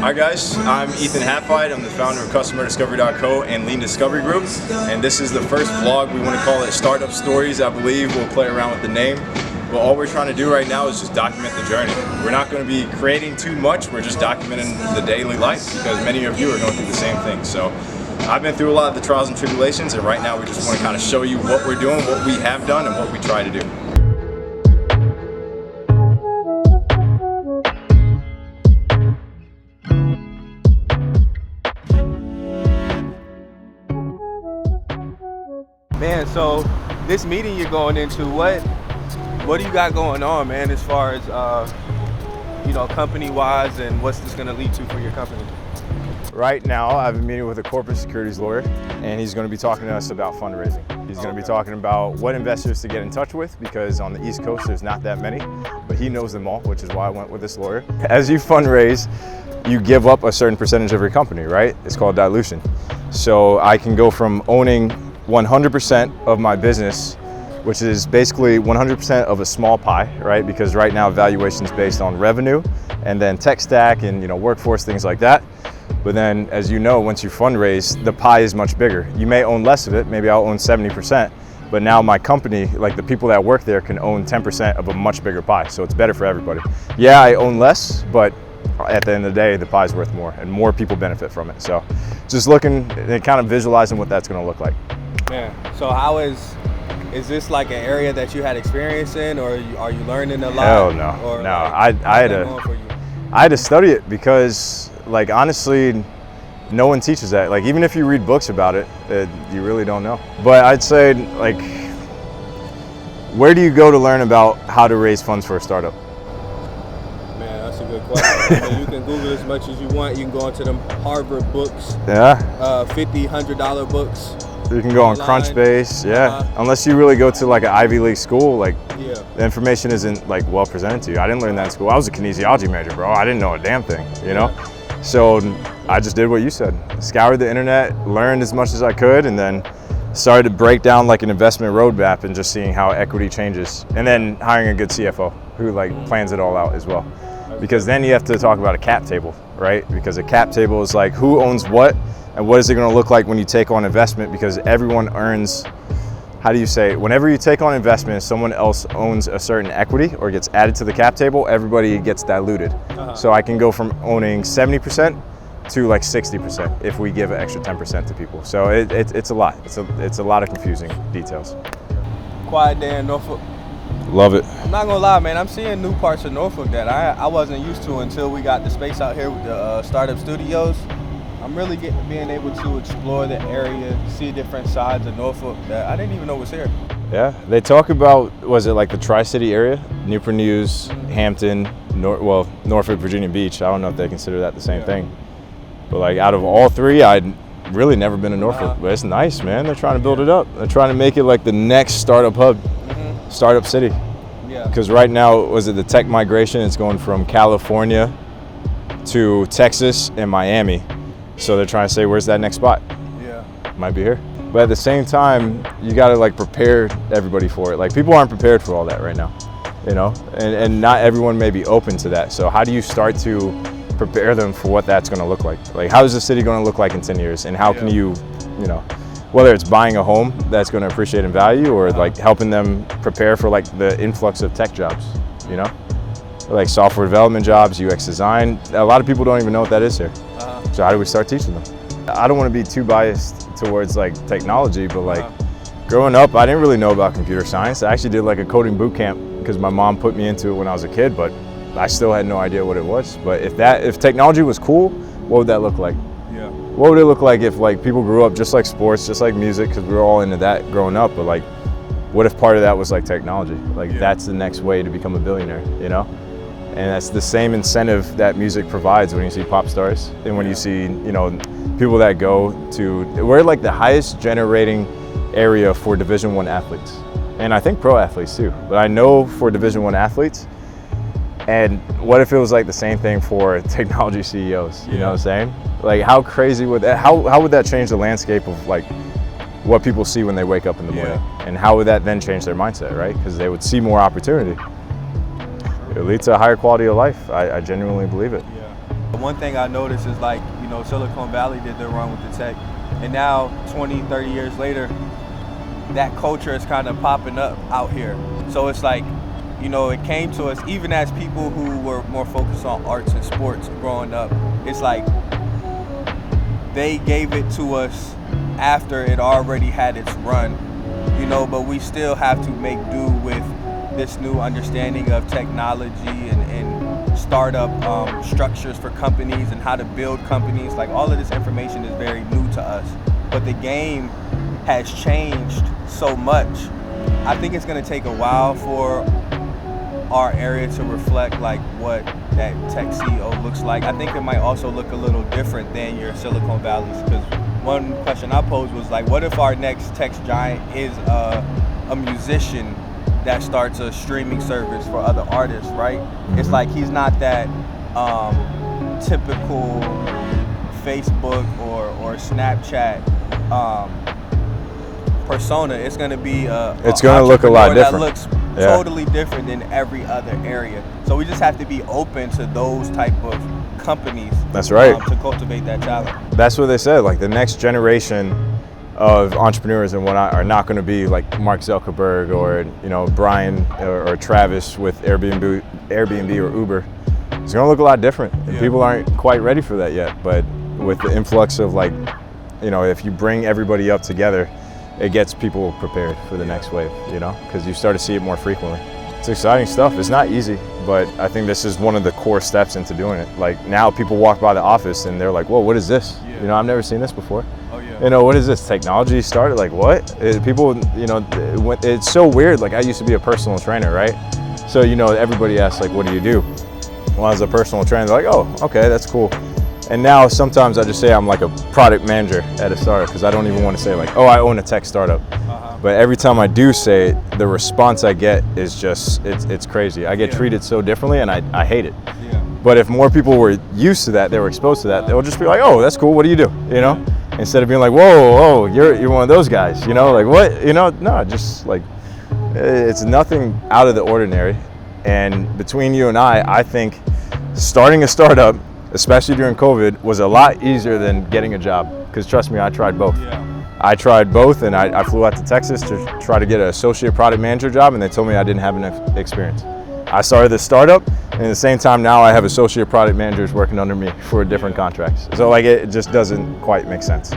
Hi guys, I'm Ethan Hatfight. I'm the founder of CustomerDiscovery.co and Lean Discovery Group, and this is the first vlog. We want to call it Startup Stories, I believe. We'll play around with the name, but all we're trying to do right now is just document the journey. We're not going to be creating too much, we're just documenting the daily life because many of you are going through the same thing. So I've been through a lot of the trials and tribulations, and right now we just want to kind of show you what we're doing, what we have done, and what we try to do. Man, so this meeting you're going into, what do you got going on, man, as far as company-wise, and what's this going to lead to for your company? Right now, I've been meeting with a corporate securities lawyer, and he's going to be talking to us about fundraising. He's going to be talking about what investors to get in touch with, because on the East Coast, there's not that many, but he knows them all, which is why I went with this lawyer. As you fundraise, you give up a certain percentage of your company, right? It's called dilution. So I can go from owning 100% of my business, which is basically 100% of a small pie, right? Because right now valuation is based on revenue and then tech stack and workforce, things like that. But then, as you know, once you fundraise, the pie is much bigger. You may own less of it, maybe I'll own 70%, but now my company, like the people that work there, can own 10% of a much bigger pie. So it's better for everybody. Yeah, I own less, but at the end of the day, the pie's worth more and more people benefit from it. So just looking and kind of visualizing what that's gonna look like. Man, so how is this like an area that you had experience in, or are you learning a lot? Hell no, or no. Like, I had to study it because, like, honestly, no one teaches that. Like, even if you read books about it, you really don't know. But I'd say, like, where do you go to learn about how to raise funds for a startup? Man, that's a good question. I mean, you can Google as much as you want. You can go into them Harvard books. Yeah. $50, $100 books. You can go on Crunchbase, yeah. Unless you really go to like an Ivy League school, like the information isn't like well presented to you. I didn't learn that in school. I was a kinesiology major, bro. I didn't know a damn thing, So I just did what you said. Scoured the internet, learned as much as I could, and then started to break down like an investment roadmap and just seeing how equity changes. And then hiring a good CFO who like plans it all out as well. Because then you have to talk about a cap table, right? Because a cap table is like who owns what, and what is it going to look like when you take on investment, because everyone earns, how do you say it? Whenever you take on investment, someone else owns a certain equity or gets added to the cap table, everybody gets diluted. So I can go from owning 70% to like 60% if we give an extra 10% to people. So it's a lot. It's a lot of confusing details. Quiet day in Norfolk. Love it. I'm not gonna lie, man. I'm seeing new parts of Norfolk that I wasn't used to until we got the space out here with the startup studios. I'm really being able to explore the area, see different sides of Norfolk that I didn't even know was here. Yeah, they talk about, was it like the Tri-City area? Newport News, Hampton, Norfolk, Virginia Beach. I don't know if they consider that the same thing. But like out of all three, I'd really never been to Norfolk. But it's nice, man. They're trying to build it up. They're trying to make it like the next startup hub, startup city. Yeah. Because right now, was it the tech migration? It's going from California to Texas and Miami. So they're trying to say, where's that next spot? Yeah. Might be here. But at the same time, you gotta like prepare everybody for it. Like people aren't prepared for all that right now, and not everyone may be open to that. So how do you start to prepare them for what that's gonna look like? Like how is the city gonna look like in 10 years? And how can you, whether it's buying a home that's gonna appreciate in value or like helping them prepare for like the influx of tech jobs, like software development jobs, UX design. A lot of people don't even know what that is here. So how do we start teaching them? I don't want to be too biased towards like technology, but like growing up, I didn't really know about computer science. I actually did like a coding boot camp because my mom put me into it when I was a kid, but I still had no idea what it was. But if technology was cool, what would that look like? Yeah. What would it look like if like people grew up just like sports, just like music, because we were all into that growing up, but like what if part of that was like technology? Like that's the next way to become a billionaire, And that's the same incentive that music provides when you see pop stars and when you see, people that go to, we're like the highest generating area for Division I athletes. And I think pro athletes too, but I know for Division I athletes. And what if it was like the same thing for technology CEOs, you know what I'm saying? Like how crazy would that, how would that change the landscape of like what people see when they wake up in the morning? And how would that then change their mindset, right? Because they would see more opportunity. It leads to a higher quality of life. I genuinely believe it. One thing I noticed is like, you know, Silicon Valley did their run with the tech, and now 20, 30 years later, that culture is kind of popping up out here. So it's like, you know, it came to us even as people who were more focused on arts and sports growing up. It's like they gave it to us after it already had its run, you know, but we still have to make do with this new understanding of technology and startup structures for companies and how to build companies. Like, all of this information is very new to us, but the game has changed so much. I think it's going to take a while for our area to reflect like what that tech CEO looks like. I think it might also look a little different than your Silicon Valleys, because one question I posed was like, what if our next tech giant is a musician that starts a streaming service for other artists, right? Mm-hmm. It's like he's not that typical Facebook or Snapchat persona. It's going to be it's going to look a lot different. That looks totally different than every other area. So we just have to be open to those type of companies. That's right. To cultivate that talent. That's what they said. Like, the next generation of entrepreneurs and whatnot are not going to be like Mark Zuckerberg or, you know, Brian or Travis with Airbnb or Uber. It's going to look a lot different, and people aren't quite ready for that yet. But with the influx of, like, you know, if you bring everybody up together, it gets people prepared for the next wave, you know, because you start to see it more frequently. It's exciting stuff. It's not easy, but I think this is one of the core steps into doing it. Like, now people walk by the office and they're like, whoa, what is this? Yeah. You know, I've never seen this before. Oh, yeah. You know, what is this? Technology started? Like, what? People, you know, it's so weird. Like, I used to be a personal trainer, right? So, you know, everybody asks, like, what do you do? Well, as a personal trainer, they're like, oh, okay, that's cool. And now sometimes I just say I'm like a product manager at a startup, because I don't even want to say like, oh, I own a tech startup. But every time I do say it, the response I get is just, it's crazy. I get treated so differently, and I hate it. But if more people were used to that, they were exposed to that, they'll just be like, oh, that's cool, what do you do? You know? Instead of being like, whoa, you're one of those guys, you know? Like, what? You know, no, just like, it's nothing out of the ordinary. And between you and I think starting a startup, especially during COVID, was a lot easier than getting a job. Because trust me, I tried both. I tried both, and I flew out to Texas to try to get an associate product manager job, and they told me I didn't have enough experience. I started this startup, and at the same time now I have associate product managers working under me for different contracts. So like, it just doesn't quite make sense.